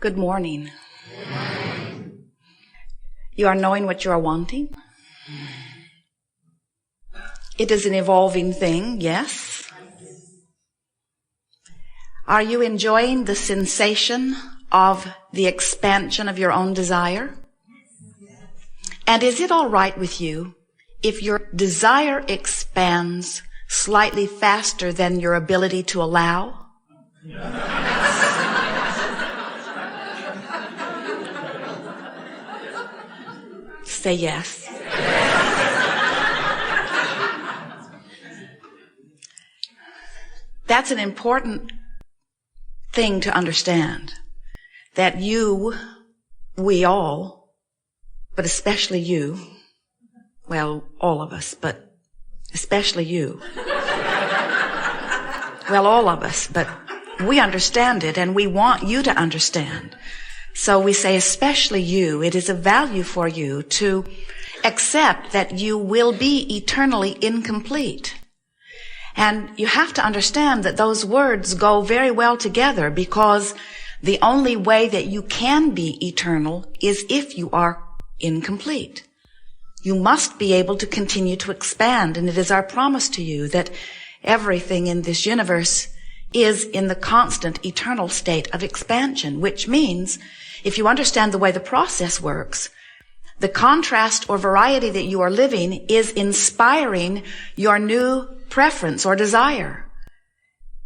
Good morning. You are knowing what you are wanting. It is an evolving thing, yes. Are you enjoying the sensation of the expansion of your own desire? And is it all right with you if your desire expands slightly faster than your ability to allow? Say yes. That's an important thing to understand. That we all, but especially you, well, all of us, but especially you. Well, all of us, but we understand it and we want you to understand. So we say, especially you, it is of value for you to accept that you will be eternally incomplete. And you have to understand that those words go very well together, because the only way that you can be eternal is if you are incomplete. You must be able to continue to expand, and it is our promise to you that everything in this universe is in the constant eternal state of expansion, which means if you understand the way the process works, the contrast or variety that you are living is inspiring your new preference or desire.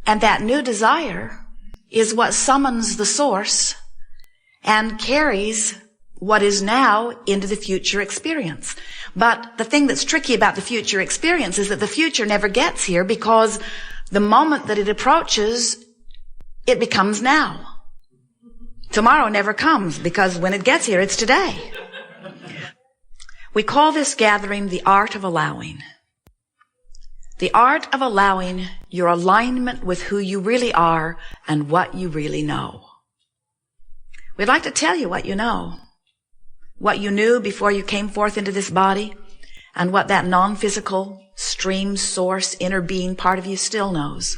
And that new desire is what summons the source and carries what is now into the future experience. But the thing that's tricky about the future experience is that the future never gets here, because the moment that it approaches, it becomes now. Tomorrow never comes, because when it gets here, it's today. We call this gathering the art of allowing. The art of allowing your alignment with who you really are and what you really know. We'd like to tell you what you know. What you knew before you came forth into this body, and what that non-physical stream, source, inner being part of you still knows.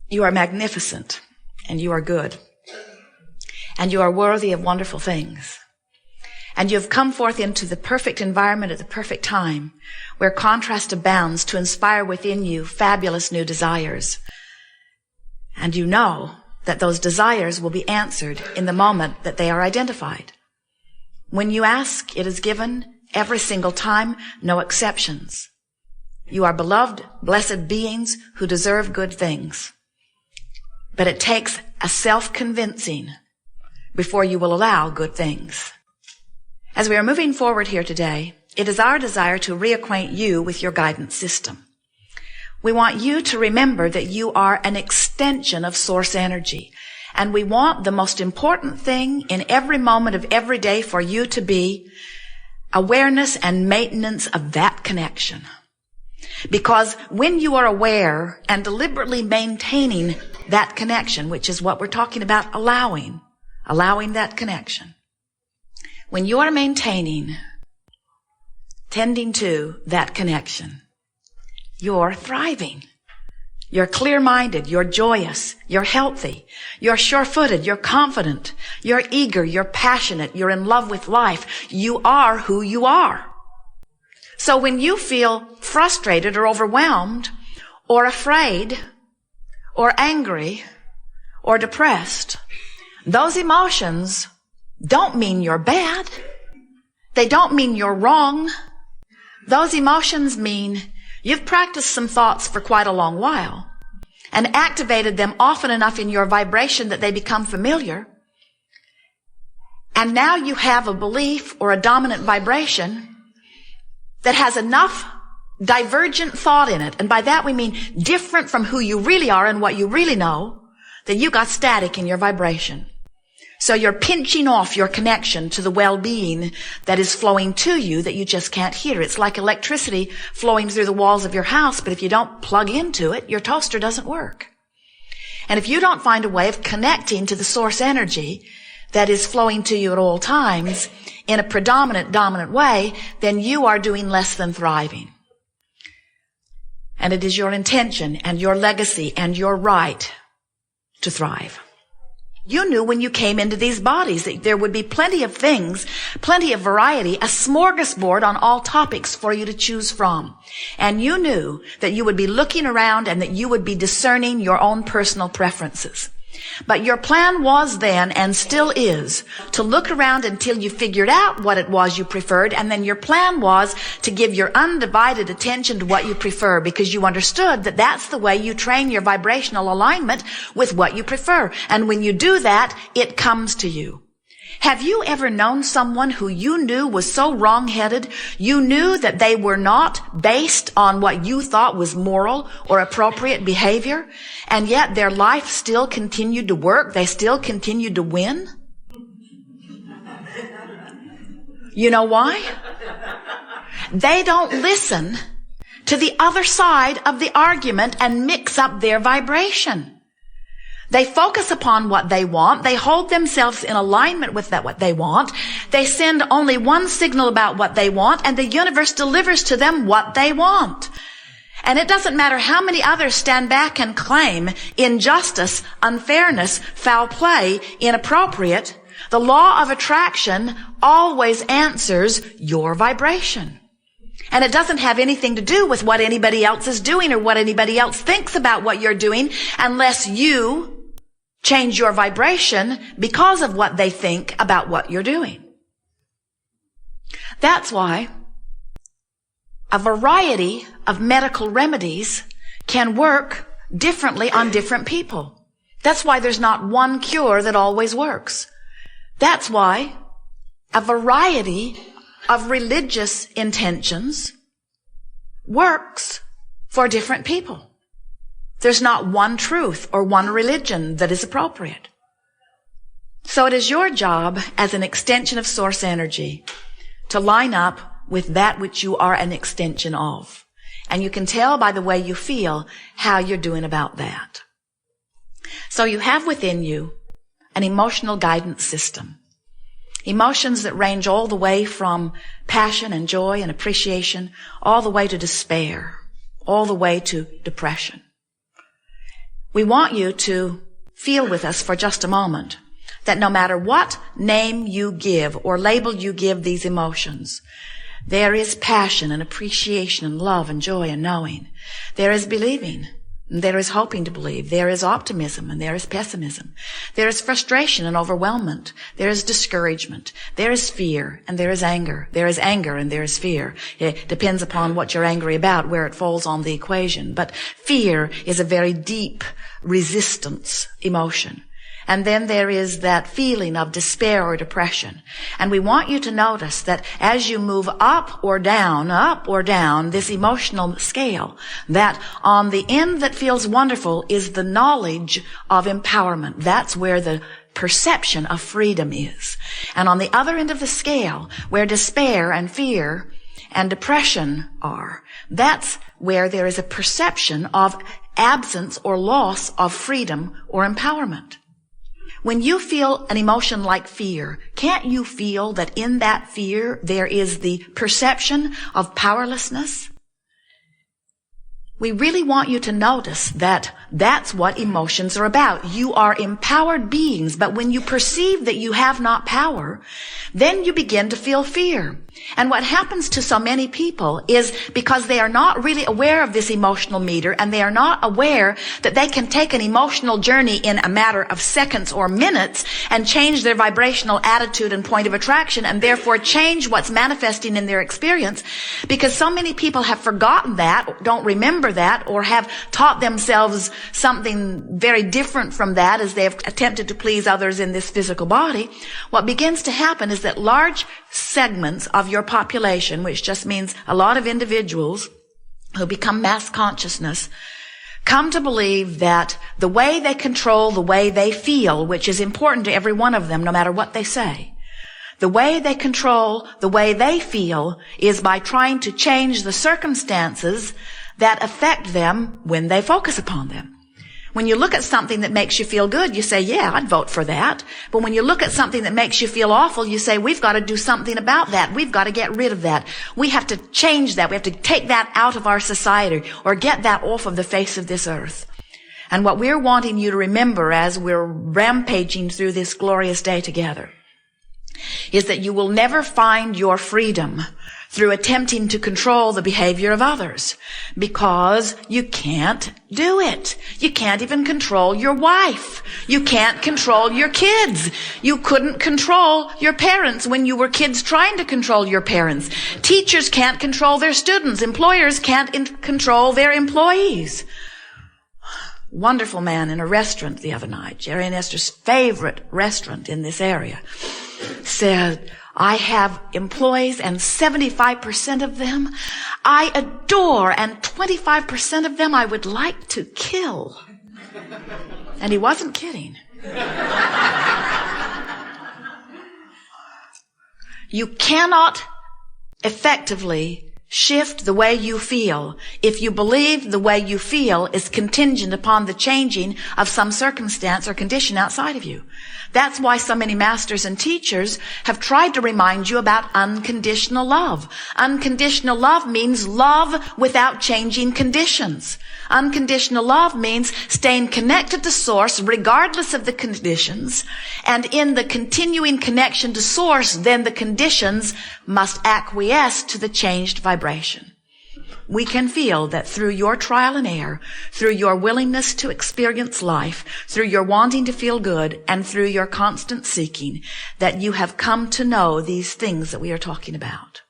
You are magnificent, and you are good. And you are worthy of wonderful things. And you have come forth into the perfect environment at the perfect time, where contrast abounds to inspire within you fabulous new desires. And you know that those desires will be answered in the moment that they are identified. When you ask, it is given every single time, no exceptions. You are beloved, blessed beings who deserve good things. But it takes a self-convincing before you will allow good things. As we are moving forward here today, it is our desire to reacquaint you with your guidance system. We want you to remember that you are an extension of source energy. And we want the most important thing in every moment of every day for you to be awareness and maintenance of that connection. Because when you are aware and deliberately maintaining that connection, which is what we're talking about, allowing that connection. When you are maintaining, tending to that connection, you're thriving. You're clear-minded, you're joyous, you're healthy, you're sure-footed, you're confident, you're eager, you're passionate, you're in love with life. You are who you are. So when you feel frustrated or overwhelmed or afraid or angry or depressed, those emotions don't mean you're bad. They don't mean you're wrong. Those emotions mean you've practiced some thoughts for quite a long while and activated them often enough in your vibration that they become familiar. And now you have a belief or a dominant vibration that has enough divergent thought in it. And by that we mean different from who you really are and what you really know, that you got static in your vibration. So you're pinching off your connection to the well-being that is flowing to you that you just can't hear. It's like electricity flowing through the walls of your house, but if you don't plug into it, your toaster doesn't work. And if you don't find a way of connecting to the source energy that is flowing to you at all times in a predominant, dominant way, then you are doing less than thriving. And it is your intention and your legacy and your right to thrive. You knew when you came into these bodies that there would be plenty of things, plenty of variety, a smorgasbord on all topics for you to choose from. And you knew that you would be looking around and that you would be discerning your own personal preferences. But your plan was then, and still is, to look around until you figured out what it was you preferred, and then your plan was to give your undivided attention to what you prefer, because you understood that that's the way you train your vibrational alignment with what you prefer. And when you do that, it comes to you. Have you ever known someone who you knew was so wrong-headed, you knew that they were not based on what you thought was moral or appropriate behavior, and yet their life still continued to work, they still continued to win? You know why? They don't listen to the other side of the argument and mix up their vibration. They focus upon what they want. They hold themselves in alignment with that, what they want. They send only one signal about what they want, and the universe delivers to them what they want. And it doesn't matter how many others stand back and claim injustice, unfairness, foul play, inappropriate. The law of attraction always answers your vibration. And it doesn't have anything to do with what anybody else is doing or what anybody else thinks about what you're doing, unless you change your vibration because of what they think about what you're doing. That's why a variety of medical remedies can work differently on different people. That's why there's not one cure that always works. That's why a variety of religious intentions works for different people. There's not one truth or one religion that is appropriate. So it is your job as an extension of source energy to line up with that which you are an extension of. And you can tell by the way you feel how you're doing about that. So you have within you an emotional guidance system. Emotions that range all the way from passion and joy and appreciation, all the way to despair, all the way to depression. We want you to feel with us for just a moment that no matter what name you give or label you give these emotions, there is passion and appreciation and love and joy and knowing. There is believing. There is hoping to believe. There is optimism and there is pessimism. There is frustration and overwhelmment. There is discouragement. There is fear and there is anger. There is anger and there is fear. It depends upon what you're angry about, where it falls on the equation. But fear is a very deep resistance emotion. And then there is that feeling of despair or depression. And we want you to notice that as you move up or down this emotional scale, that on the end that feels wonderful is the knowledge of empowerment. That's where the perception of freedom is. And on the other end of the scale, where despair and fear and depression are, that's where there is a perception of absence or loss of freedom or empowerment. When you feel an emotion like fear, can't you feel that in that fear there is the perception of powerlessness? We really want you to notice that that's what emotions are about. You are empowered beings, but when you perceive that you have not power, then you begin to feel fear. And what happens to so many people is because they are not really aware of this emotional meter, and they are not aware that they can take an emotional journey in a matter of seconds or minutes and change their vibrational attitude and point of attraction, and therefore change what's manifesting in their experience, because so many people have forgotten that, don't remember that, or have taught themselves something very different from that as they have attempted to please others in this physical body. What begins to happen is that large segments of your population, which just means a lot of individuals who become mass consciousness, come to believe that the way they control the way they feel, which is important to every one of them no matter what they say, the way they control the way they feel is by trying to change the circumstances that affect them when they focus upon them. When you look at something that makes you feel good, you say, yeah, I'd vote for that. But when you look at something that makes you feel awful, you say, we've got to do something about that. We've got to get rid of that. We have to change that. We have to take that out of our society or get that off of the face of this earth. And what we're wanting you to remember as we're rampaging through this glorious day together is that you will never find your freedom through attempting to control the behavior of others, because you can't do it. You can't even control your wife. You can't control your kids. You couldn't control your parents when you were kids trying to control your parents. Teachers can't control their students. Employers can't control their employees. Wonderful man in a restaurant the other night, Jerry and Esther's favorite restaurant in this area, said, I have employees and 75% of them I adore and 25% of them I would like to kill. And he wasn't kidding. You cannot effectively shift the way you feel if you believe the way you feel is contingent upon the changing of some circumstance or condition outside of you. That's why so many masters and teachers have tried to remind you about unconditional love. Unconditional love means love without changing conditions. Unconditional love means staying connected to Source regardless of the conditions. And in the continuing connection to Source, then the conditions must acquiesce to the changed vibration. We can feel that through your trial and error, through your willingness to experience life, through your wanting to feel good, and through your constant seeking, that you have come to know these things that we are talking about.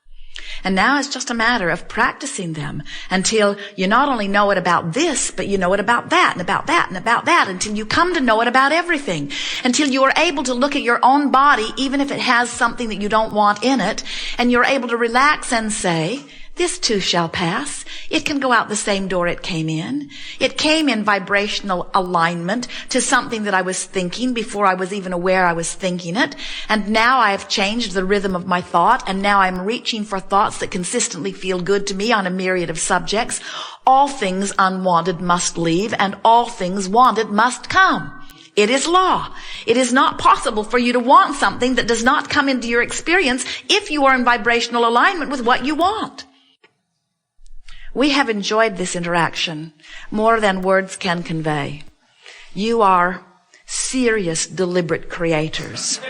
And now it's just a matter of practicing them until you not only know it about this, but you know it about that, and about that, and about that, until you come to know it about everything, until you are able to look at your own body, even if it has something that you don't want in it, and you're able to relax and say, this too shall pass. It can go out the same door it came in. It came in vibrational alignment to something that I was thinking before I was even aware I was thinking it. And now I have changed the rhythm of my thought, and now I'm reaching for thoughts that consistently feel good to me on a myriad of subjects. All things unwanted must leave, and all things wanted must come. It is law. It is not possible for you to want something that does not come into your experience if you are in vibrational alignment with what you want. We have enjoyed this interaction more than words can convey. You are serious, deliberate creators.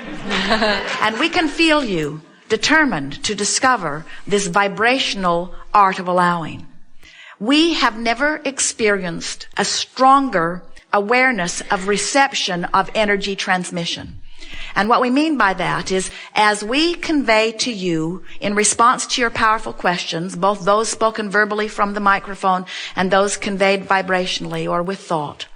And we can feel you determined to discover this vibrational art of allowing. We have never experienced a stronger awareness of reception of energy transmission. And what we mean by that is, as we convey to you in response to your powerful questions, both those spoken verbally from the microphone and those conveyed vibrationally or with thought,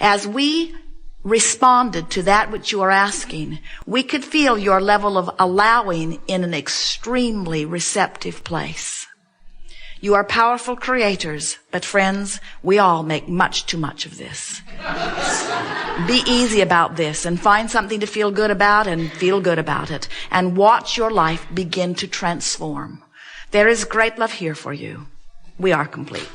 as we responded to that which you are asking, we could feel your level of allowing in an extremely receptive place. You are powerful creators, but friends, we all make much too much of this. Be easy about this and find something to feel good about and feel good about it, and watch your life begin to transform. There is great love here for you. We are complete.